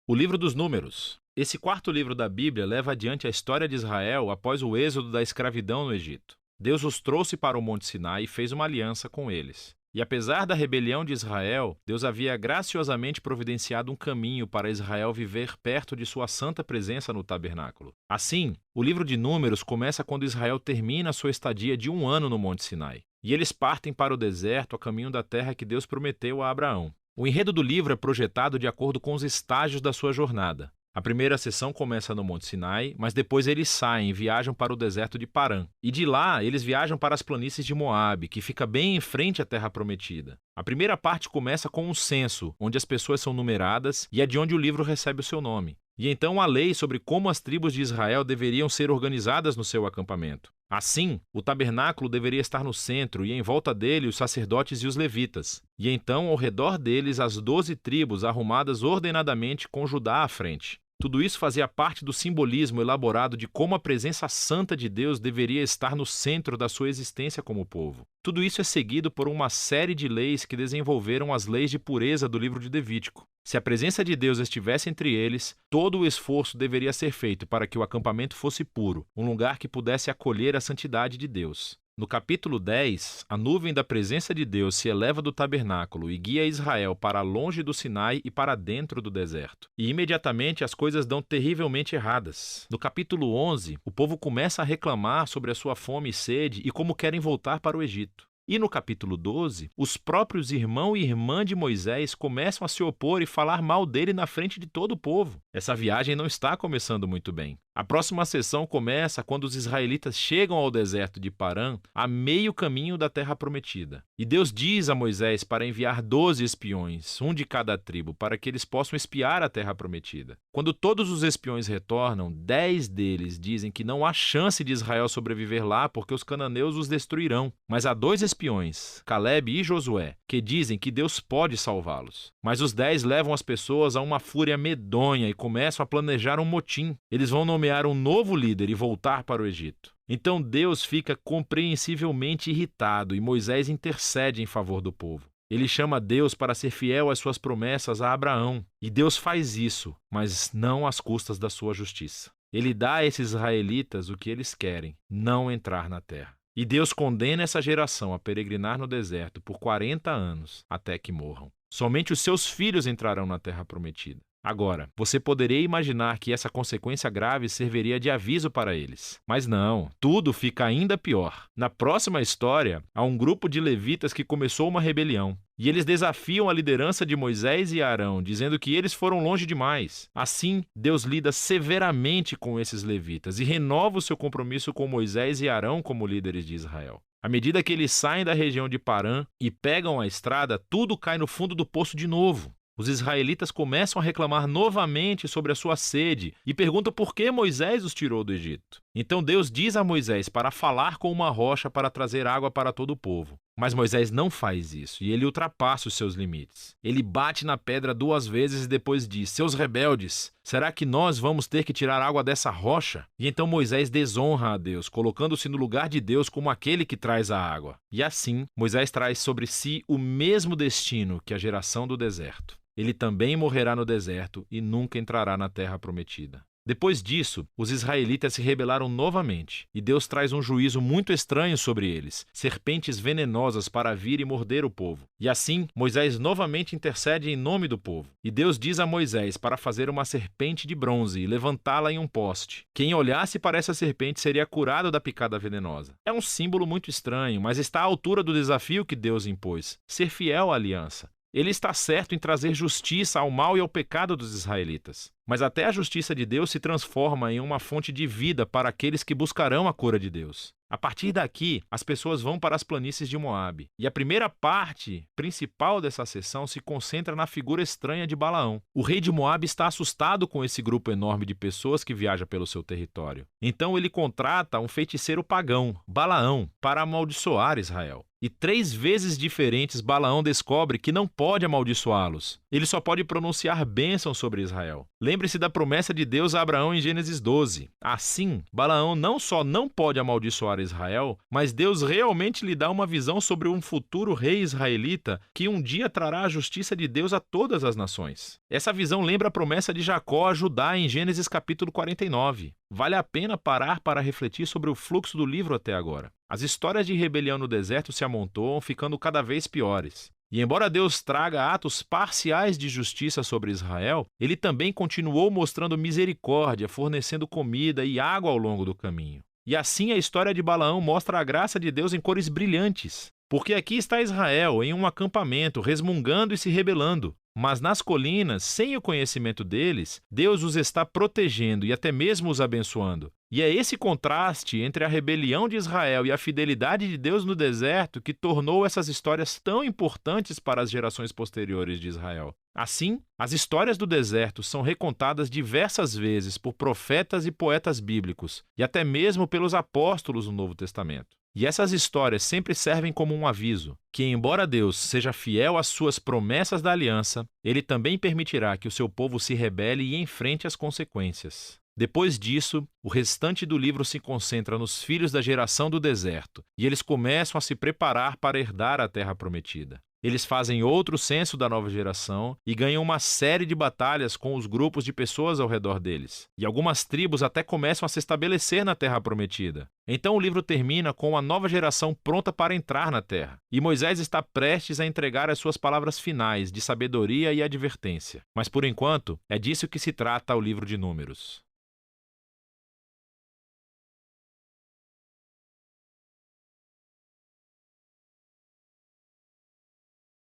O livro dos Números. Esse quarto livro da Bíblia leva adiante a história de Israel após o êxodo da escravidão no Egito. Deus os trouxe para o Monte Sinai e fez uma aliança com eles. E apesar da rebelião de Israel, Deus havia graciosamente providenciado um caminho para Israel viver perto de sua santa presença no tabernáculo. Assim, o livro de Números começa quando Israel termina sua estadia de 1 ano no Monte Sinai. E eles partem para o deserto a caminho da terra que Deus prometeu a Abraão. O enredo do livro é projetado de acordo com os estágios da sua jornada. A primeira sessão começa no Monte Sinai, mas depois eles saem e viajam para o deserto de Parã. E de lá, eles viajam para as planícies de Moabe, que fica bem em frente à Terra Prometida. A primeira parte começa com um censo, onde as pessoas são numeradas e é de onde o livro recebe o seu nome. E então a lei sobre como as tribos de Israel deveriam ser organizadas no seu acampamento. Assim, o tabernáculo deveria estar no centro e em volta dele os sacerdotes e os levitas. E então, ao redor deles, as 12 tribos arrumadas ordenadamente com Judá à frente. Tudo isso fazia parte do simbolismo elaborado de como a presença santa de Deus deveria estar no centro da sua existência como povo. Tudo isso é seguido por uma série de leis que desenvolveram as leis de pureza do livro de Levítico. Se a presença de Deus estivesse entre eles, todo o esforço deveria ser feito para que o acampamento fosse puro, um lugar que pudesse acolher a santidade de Deus. No capítulo 10, a nuvem da presença de Deus se eleva do tabernáculo e guia Israel para longe do Sinai e para dentro do deserto. E imediatamente as coisas dão terrivelmente erradas. No capítulo 11, o povo começa a reclamar sobre a sua fome e sede e como querem voltar para o Egito. E no capítulo 12, os próprios irmão e irmã de Moisés começam a se opor e falar mal dele na frente de todo o povo. Essa viagem não está começando muito bem. A próxima sessão começa quando os israelitas chegam ao deserto de Parã, a meio caminho da terra prometida. E Deus diz a Moisés para enviar 12 espiões, um de cada tribo, para que eles possam espiar a terra prometida. Quando todos os espiões retornam, 10 deles dizem que não há chance de Israel sobreviver lá porque os cananeus os destruirão. Mas há 2 espiões, Calebe e Josué, que dizem que Deus pode salvá-los. Mas os 10 levam as pessoas a uma fúria medonha e começam a planejar um motim. Eles vão nomear um novo líder e voltar para o Egito. Então Deus fica compreensivelmente irritado e Moisés intercede em favor do povo. Ele chama Deus para ser fiel às suas promessas a Abraão. E Deus faz isso, mas não às custas da sua justiça. Ele dá a esses israelitas o que eles querem, não entrar na terra. E Deus condena essa geração a peregrinar no deserto por 40 anos, até que morram. Somente os seus filhos entrarão na terra prometida. Agora, você poderia imaginar que essa consequência grave serviria de aviso para eles. Mas não, tudo fica ainda pior. Na próxima história, há um grupo de levitas que começou uma rebelião. E eles desafiam a liderança de Moisés e Arão, dizendo que eles foram longe demais. Assim, Deus lida severamente com esses levitas e renova o seu compromisso com Moisés e Arão como líderes de Israel. À medida que eles saem da região de Parã e pegam a estrada, tudo cai no fundo do poço de novo. Os israelitas começam a reclamar novamente sobre a sua sede e perguntam por que Moisés os tirou do Egito. Então Deus diz a Moisés para falar com uma rocha para trazer água para todo o povo. Mas Moisés não faz isso e ele ultrapassa os seus limites. Ele bate na pedra 2 vezes e depois diz: "Seus rebeldes, será que nós vamos ter que tirar água dessa rocha?" E então Moisés desonra a Deus, colocando-se no lugar de Deus como aquele que traz a água. E assim, Moisés traz sobre si o mesmo destino que a geração do deserto. Ele também morrerá no deserto e nunca entrará na terra prometida. Depois disso, os israelitas se rebelaram novamente, e Deus traz um juízo muito estranho sobre eles, serpentes venenosas para vir e morder o povo. E assim, Moisés novamente intercede em nome do povo. E Deus diz a Moisés para fazer uma serpente de bronze e levantá-la em um poste. Quem olhasse para essa serpente seria curado da picada venenosa. É um símbolo muito estranho, mas está à altura do desafio que Deus impôs: ser fiel à aliança. Ele está certo em trazer justiça ao mal e ao pecado dos israelitas. Mas até a justiça de Deus se transforma em uma fonte de vida para aqueles que buscarão a cura de Deus. A partir daqui, as pessoas vão para as planícies de Moabe. E a primeira parte principal dessa sessão se concentra na figura estranha de Balaão. O rei de Moabe está assustado com esse grupo enorme de pessoas que viaja pelo seu território. Então ele contrata um feiticeiro pagão, Balaão, para amaldiçoar Israel. E 3 vezes diferentes Balaão descobre que não pode amaldiçoá-los. Ele só pode pronunciar bênção sobre Israel. Lembre-se da promessa de Deus a Abraão em Gênesis 12. Assim, Balaão não só não pode amaldiçoar Israel, mas Deus realmente lhe dá uma visão sobre um futuro rei israelita que um dia trará a justiça de Deus a todas as nações. Essa visão lembra a promessa de Jacó a Judá em Gênesis capítulo 49. Vale a pena parar para refletir sobre o fluxo do livro até agora. As histórias de rebelião no deserto se amontoam, ficando cada vez piores. E embora Deus traga atos parciais de justiça sobre Israel, ele também continuou mostrando misericórdia, fornecendo comida e água ao longo do caminho. E assim a história de Balaão mostra a graça de Deus em cores brilhantes. Porque aqui está Israel, em um acampamento, resmungando e se rebelando. Mas nas colinas, sem o conhecimento deles, Deus os está protegendo e até mesmo os abençoando. E é esse contraste entre a rebelião de Israel e a fidelidade de Deus no deserto que tornou essas histórias tão importantes para as gerações posteriores de Israel. Assim, as histórias do deserto são recontadas diversas vezes por profetas e poetas bíblicos, e até mesmo pelos apóstolos no Novo Testamento. E essas histórias sempre servem como um aviso, que embora Deus seja fiel às suas promessas da aliança, ele também permitirá que o seu povo se rebele e enfrente as consequências. Depois disso, o restante do livro se concentra nos filhos da geração do deserto, e eles começam a se preparar para herdar a terra prometida. Eles fazem outro censo da nova geração e ganham uma série de batalhas com os grupos de pessoas ao redor deles. E algumas tribos até começam a se estabelecer na terra prometida. Então o livro termina com a nova geração pronta para entrar na terra. E Moisés está prestes a entregar as suas palavras finais de sabedoria e advertência. Mas por enquanto, é disso que se trata o livro de Números.